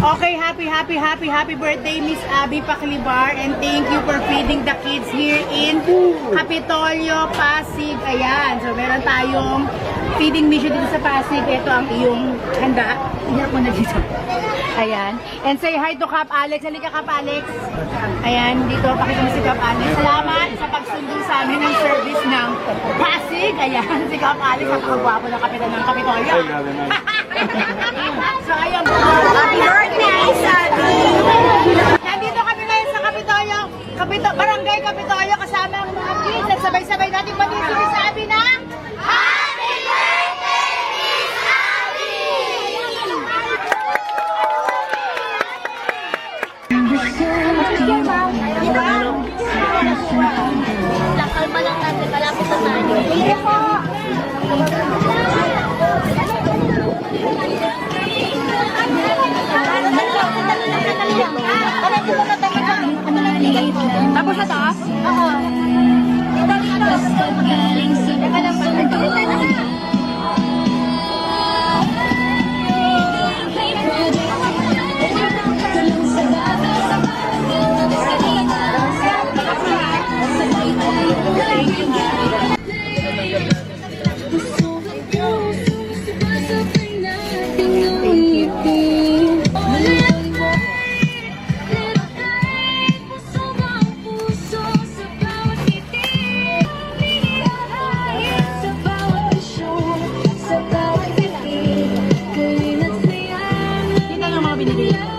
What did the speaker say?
Okay, happy birthday, Miss Abby Paclibar, and thank you for feeding the kids here in Capitolio, Pasig. Ayan, so meron tayong feeding mission dito sa Pasig. Ito ang iyong handa. Iyak mo na dito. Ayan. And say hi to Cap Alex. Halika, Cap Alex. Ayan, dito, pakita mo si Cap Alex. Salamat sa pagsundo sa amin ng service ng Pasig. Ayan, si Cap Alex, nakakagwapo ng kapitan ng Capitolio. So, ayan. Happy birthday, Sabi! Nandito kami ngayon sa Capitolio, Barangay Capitolio, kasama ang mga kids. At sabay-sabay natin patigil si Sabi ng Happy Birthday, Miss Abby! Kalma lang natin, malapit na tayo. Hindi po! Tapos na to? Oo. Teka lang ba? Kita ng mga binili.